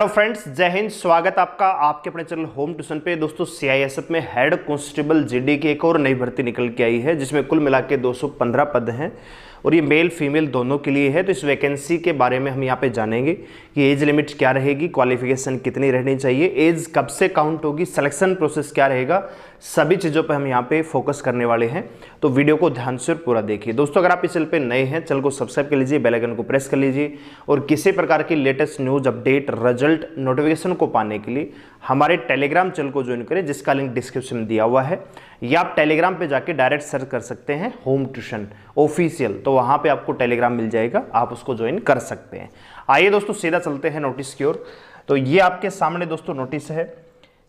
Hello friends, जय हिंद। स्वागत आपका आपके अपने चैनल होम ट्यूशन पे। दोस्तों सीआईएसएफ में हेड कांस्टेबल जीडी की एक और नई भर्ती निकल के आई है, जिसमें कुल मिला के 215 पद हैं और ये मेल फीमेल दोनों के लिए है। तो इस वैकेंसी के बारे में हम यहाँ पे जानेंगे कि एज लिमिट क्या रहेगी, क्वालिफिकेशन कितनी रहनी चाहिए, एज कब से काउंट होगी, सिलेक्शन प्रोसेस क्या रहेगा, सभी चीज़ों पर हम यहाँ पे फोकस करने वाले हैं। तो वीडियो को ध्यान से पूरा देखिए। दोस्तों अगर आप इस चैनल पे नए हैं, चैनल को सब्सक्राइब कर लीजिए, बेल आइकन को प्रेस कर लीजिए और किसी प्रकार की latest news update result notification को पाने के लिए हमारे टेलीग्राम चैनल को ज्वाइन करें, जिसका लिंक डिस्क्रिप्शन में दिया हुआ है, या आप टेलीग्राम पे जाके डायरेक्ट सर्च कर सकते हैं होम ट्यूशन ऑफिशियल, तो वहां पे आपको टेलीग्राम मिल जाएगा, आप उसको ज्वाइन कर सकते हैं। आइए दोस्तों सीधा चलते हैं नोटिस की ओर। तो ये आपके सामने दोस्तों नोटिस है,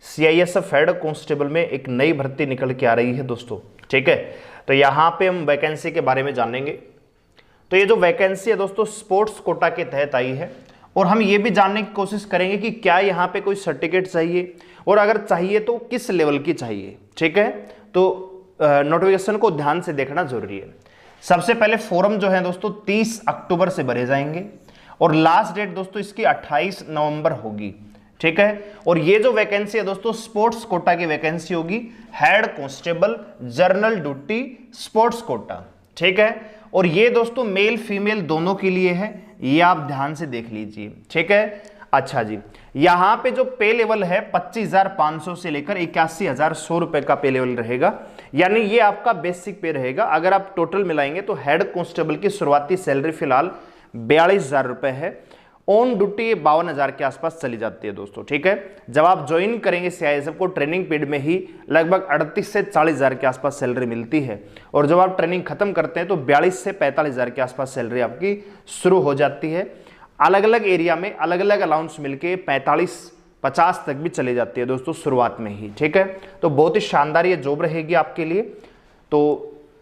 सीआईएसएफ हेड कांस्टेबल में एक नई भर्ती निकल के आ रही है दोस्तों, ठीक है। तो यहाँ पे हम वैकेंसी के बारे में जानेंगे। तो ये जो वैकेंसी है दोस्तों स्पोर्ट्स कोटा के तहत आई है, और हम ये भी जानने की कोशिश करेंगे कि क्या यहाँ पे कोई सर्टिफिकेट चाहिए, और अगर चाहिए तो किस लेवल की चाहिए, ठीक है। तो नोटिफिकेशन को ध्यान से देखना जरूरी है। सबसे पहले फॉर्म जो है दोस्तों 30 अक्टूबर से भरे जाएंगे और लास्ट डेट दोस्तों इसकी 28 नवंबर होगी, ठीक है। और ये जो वैकेंसी है दोस्तों स्पोर्ट्स कोटा की वैकेंसी होगी, head constable general duty sports quota, ठीक है। और ये दोस्तों मेल फीमेल दोनों के लिए है, ये आप ध्यान से देख लीजिए, ठीक है। अच्छा जी, यहां पे जो पे लेवल है 25,500 से लेकर 81,100 रुपए का पे लेवल रहेगा, यानी ये आपका बेसिक पे रहेगा। अगर आप टोटल मिलाएंगे तो हेड कांस्टेबल की शुरुआती सैलरी फिलहाल 42,000 रुपए है, ऑन ड्यूटी 52,000 के आसपास चली जाती है दोस्तों, ठीक है। जब आप ज्वाइन करेंगे सीआईएसएफ को ट्रेनिंग पीरियड में ही लगभग 38 से 40,000 के आसपास सैलरी मिलती है, और जब आप ट्रेनिंग खत्म करते हैं तो 42 से 45,000 के आसपास सैलरी आपकी शुरू हो जाती है। अलग अलग एरिया में अलग अलग अलाउंस मिलके 45-50 तक भी चली जाती है दोस्तों शुरुआत में ही, ठीक है। तो बहुत ही शानदार ये जॉब रहेगी आपके लिए। तो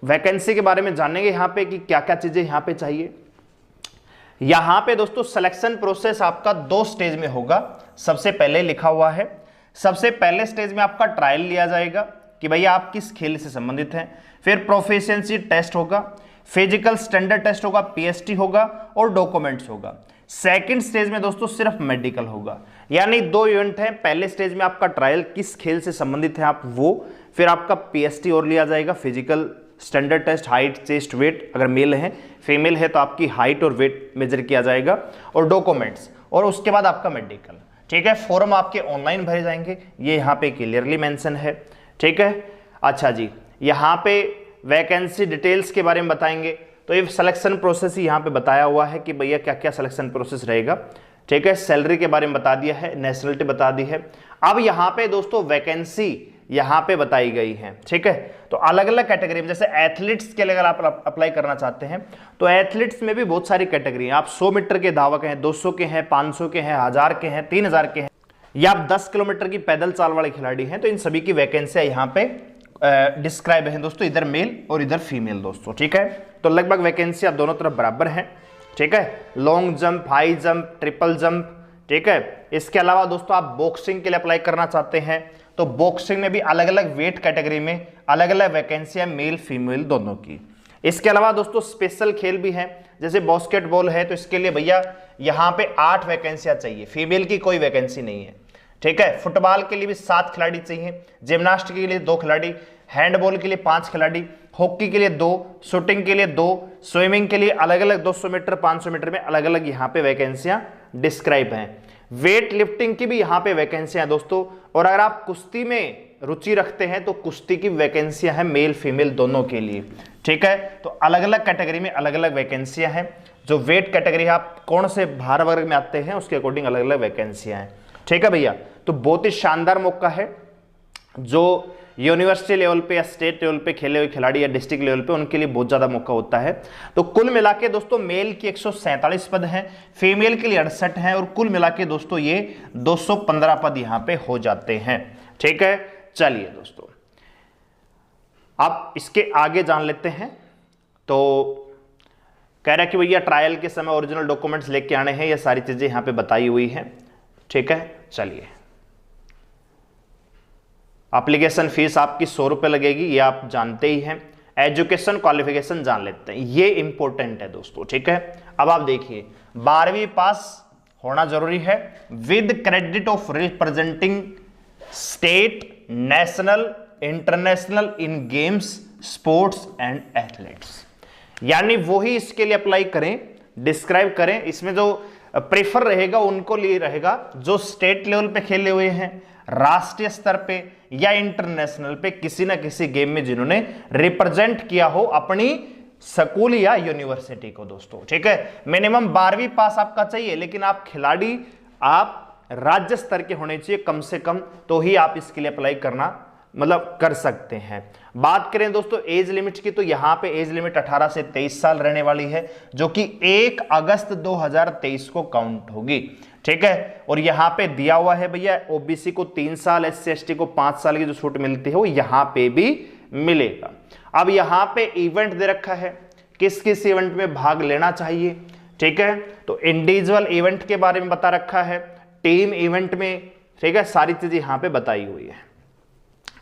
वैकेंसी के बारे में जानेंगे यहाँ पे कि क्या क्या चीजें यहाँ पे चाहिए। यहां पे दोस्तों सिलेक्शन प्रोसेस आपका 2 स्टेज में होगा। सबसे पहले लिखा हुआ है, सबसे पहले स्टेज में आपका ट्रायल लिया जाएगा कि भैया आप किस खेल से संबंधित हैं। फिर प्रोफिशिएंसी टेस्ट होगा, फिजिकल स्टैंडर्ड टेस्ट होगा, पीएसटी होगा और डॉक्यूमेंट्स होगा। सेकंड स्टेज में दोस्तों सिर्फ मेडिकल होगा, यानी 2 इवेंट है। पहले स्टेज में आपका ट्रायल किस खेल से संबंधित है आप वो, फिर आपका पीएसटी और लिया जाएगा, physical standard test, height chest weight, अगर मेल है, फीमेल है तो आपकी हाइट और वेट मेजर किया जाएगा, और डॉक्यूमेंट्स, और उसके बाद आपका मेडिकल, ठीक है। फॉर्म आपके ऑनलाइन भरे जाएंगे, ये यहाँ पे क्लियरली मेंशन है, ठीक है। अच्छा जी, यहाँ पे वैकेंसी डिटेल्स के बारे में बताएंगे। तो ये सिलेक्शन प्रोसेस ही यहाँ पे बताया हुआ है कि भैया क्या क्या सिलेक्शन प्रोसेस रहेगा, ठीक है। सैलरी के बारे में बता दिया है, नेशनलिटी बता दी है। अब यहाँ पे दोस्तों वैकेंसी यहाँ पे बताई गई है, ठीक है। तो अलग अलग कैटेगरी में, जैसे एथलीट्स के लिए अगर आप अप्लाई करना चाहते हैं तो एथलीट्स में भी बहुत सारी कैटेगरी हैं। आप 100 मीटर के धावक हैं, 200 के हैं, 500 के हैं, 1000 के हैं, 3000 के हैं, या आप 10 किलोमीटर की पैदल चाल वाले खिलाड़ी हैं, तो इन सभी की वैकेंसी यहाँ पे डिस्क्राइब है दोस्तों, इधर मेल और इधर फीमेल दोस्तों, ठीक है। तो लगभग वैकेंसी आप दोनों तरफ बराबर है, ठीक है। Long jump, high jump, triple jump, ठीक है। इसके अलावा दोस्तों आप बॉक्सिंग के लिए अप्लाई करना चाहते हैं तो बॉक्सिंग में भी अलग अलग वेट कैटेगरी में अलग अलग वैकेंसी है, मेल फीमेल दोनों की। इसके अलावा दोस्तों स्पेशल खेल भी हैं, जैसे बास्केटबॉल है तो इसके लिए भैया यहाँ पे 8 वैकेंसियां चाहिए, फीमेल की कोई वैकेंसी नहीं है, ठीक है। फुटबॉल के लिए भी 7 खिलाड़ी चाहिए, जिम्नास्टिक के लिए 2 खिलाड़ी, हैंडबॉल के लिए 5 खिलाड़ी, हॉकी के लिए 2, शूटिंग के लिए 2, स्विमिंग के लिए अलग अलग 200 मीटर 500 मीटर में अलग अलग यहाँ पे वैकेंसियां डिस्क्राइब हैं। वेट लिफ्टिंग की भी यहाँ पे वैकेंसियां दोस्तों, और अगर आप कुश्ती में रुचि रखते हैं तो कुश्ती की वैकेंसियां हैं मेल फीमेल दोनों के लिए, ठीक है। तो अलग अलग कैटेगरी में अलग अलग वैकेंसियां हैं। जो वेट कैटेगरी है, आप कौन से भार वर्ग में आते हैं उसके अकॉर्डिंग अलग अलग वैकेंसियां हैं, ठीक है भैया। तो बहुत ही शानदार मौका है, जो यूनिवर्सिटी लेवल पे या स्टेट लेवल पे खेले हुए खिलाड़ी या डिस्ट्रिक्ट लेवल पे, उनके लिए बहुत ज्यादा मौका होता है। तो कुल मिला के दोस्तों मेल की 147 पद हैं, फीमेल के लिए 68 हैं, और कुल मिला के दोस्तों ये 215 पद यहां पे हो जाते हैं, ठीक है। चलिए दोस्तों अब इसके आगे जान लेते हैं। तो कह रहा है कि भैया ट्रायल के समय ओरिजिनल डॉक्यूमेंट्स लेके आने हैं, ये सारी चीजें यहां पे बताई हुई हैं, ठीक है। चलिए, एप्लीकेशन फीस आपकी 100 रुपये लगेगी, ये आप जानते ही हैं। एजुकेशन क्वालिफिकेशन जान लेते हैं, ये इंपॉर्टेंट है दोस्तों, ठीक है। अब आप देखिए 12वीं पास होना जरूरी है, with credit of representing state, national, international in games, sports and athletes. यानी वो ही इसके लिए अप्लाई करें, डिस्क्राइब करें। इसमें जो प्रेफर रहेगा उनको लिए रहेगा जो स्टेट लेवल पे खेले हुए हैं, राष्ट्रीय स्तर पे या इंटरनेशनल पे किसी ना किसी गेम में जिन्होंने रिप्रेजेंट किया हो अपनी स्कूल या यूनिवर्सिटी को दोस्तों। ठीक है, मिनिमम 12वीं पास आपका चाहिए, लेकिन आप खिलाड़ी आप राज्य स्तर के होने चाहिए कम से कम, तो ही आप इसके लिए अप्लाई करना मतलब कर सकते हैं। बात करें दोस्तों एज लिमिट की, तो यहां पे एज लिमिट 18 से 23 साल रहने वाली है, जो कि 1 अगस्त 2023 को काउंट होगी। ठीक है, और यहां पे दिया हुआ है भैया ओबीसी को 3 साल, एससी एसटी को 5 साल की जो छूट मिलती है वो यहां पे भी मिलेगा। अब यहां पे इवेंट दे रखा है, किस किस इवेंट में भाग लेना चाहिए। ठीक है, तो इंडिविजुअल इवेंट के बारे में बता रखा है, टीम इवेंट में, ठीक है, सारी चीजें यहां पे बताई हुई है,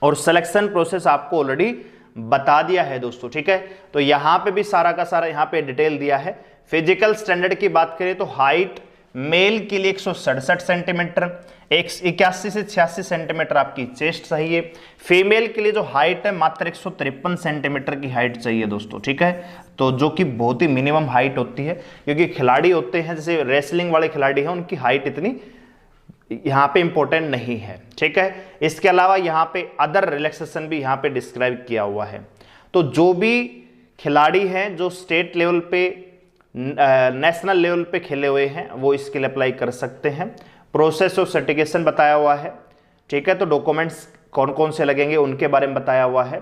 और सिलेक्शन प्रोसेस आपको ऑलरेडी बता दिया है दोस्तों। ठीक है, तो यहां पे भी सारा का सारा यहां पे डिटेल दिया है। फिजिकल स्टैंडर्ड की बात करें तो हाइट मेल के लिए 167 सेंटीमीटर, 81 से 86 सेंटीमीटर आपकी चेस्ट चाहिए। फीमेल के लिए जो हाइट है मात्र 153 सेंटीमीटर की हाइट चाहिए दोस्तों। ठीक है, तो जो कि बहुत ही मिनिमम हाइट होती है, क्योंकि खिलाड़ी होते हैं जैसे रेसलिंग वाले खिलाड़ी हैं उनकी हाइट इतनी यहां पे इंपॉर्टेंट नहीं है। ठीक है, इसके अलावा यहां पे अदर रिलैक्सेशन भी यहां पे डिस्क्राइब किया हुआ है। तो जो भी खिलाड़ी हैं जो स्टेट लेवल पे, नेशनल लेवल पे खेले हुए हैं वो इसके लिए अप्लाई कर सकते हैं। प्रोसेस ऑफ सर्टिफिकेशन बताया हुआ है। ठीक है, तो डॉक्यूमेंट्स कौन कौन से लगेंगे उनके बारे में बताया हुआ है।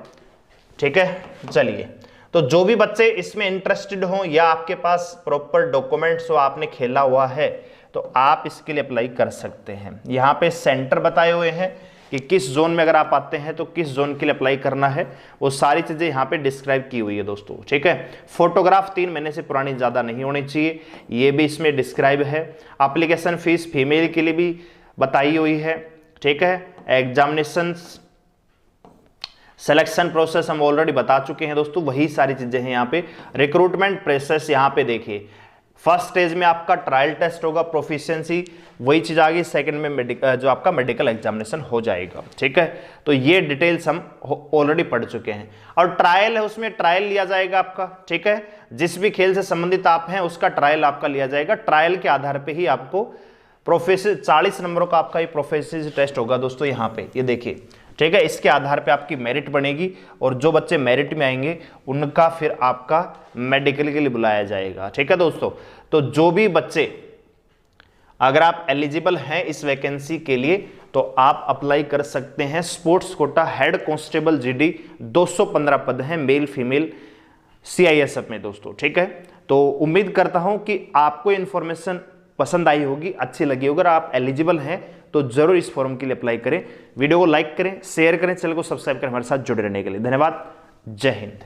ठीक है, चलिए, तो जो भी बच्चे इसमें इंटरेस्टेड हो या आपके पास प्रॉपर डॉक्यूमेंट्स हो, आपने खेला हुआ है, तो आप इसके लिए अप्लाई कर सकते हैं। यहाँ पे सेंटर बताए हुए हैं कि किस जोन में अगर आप आते हैं तो किस जोन के लिए अप्लाई करना है, वो सारी चीजें यहाँ पे डिस्क्राइब की हुई है दोस्तों। ठीक है, फोटोग्राफ 3 महीने से पुरानी ज्यादा नहीं होनी चाहिए, ये भी इसमें डिस्क्राइब है। एप्लीकेशन फीस फीमेल के लिए भी बताई हुई है। ठीक है, एग्जामिनेशन सिलेक्शन प्रोसेस हम ऑलरेडी बता चुके हैं दोस्तों, वही सारी चीजें हैं यहाँ पे। रिक्रूटमेंट प्रोसेस यहाँ पे देखिए, फर्स्ट स्टेज में आपका ट्रायल टेस्ट होगा, प्रोफिशिएंसी वही चीज आ गई, सेकंड में जो आपका मेडिकल एग्जामिनेशन हो जाएगा। ठीक है, तो ये डिटेल्स हम ऑलरेडी पढ़ चुके हैं। और ट्रायल है, उसमें ट्रायल लिया जाएगा आपका। ठीक है, जिस भी खेल से संबंधित आप हैं उसका ट्रायल आपका लिया जाएगा। ट्रायल के आधार पर ही आपको प्रोफेसर 40 नंबरों का आपका ये प्रोफेसर टेस्ट होगा दोस्तों। यहाँ पे ये देखिए, ठीक है, इसके आधार पे आपकी मेरिट बनेगी, और जो बच्चे मेरिट में आएंगे उनका फिर आपका मेडिकल के लिए बुलाया जाएगा। ठीक है दोस्तों, तो जो भी बच्चे अगर आप एलिजिबल हैं इस वैकेंसी के लिए तो आप अप्लाई कर सकते हैं। Sports quota head constable GD 215 पद हैं मेल फीमेल सीआईएसएफ में दोस्तों। ठीक है, तो उम्मीद करता हूं कि आपको इन्फॉर्मेशन पसंद आई होगी, अच्छी लगी होगी। अगर आप एलिजिबल हैं तो जरूर इस फॉर्म के लिए अप्लाई करें। वीडियो को लाइक करें, शेयर करें, चैनल को सब्सक्राइब करें हमारे साथ जुड़े रहने के लिए। धन्यवाद, जय हिंद।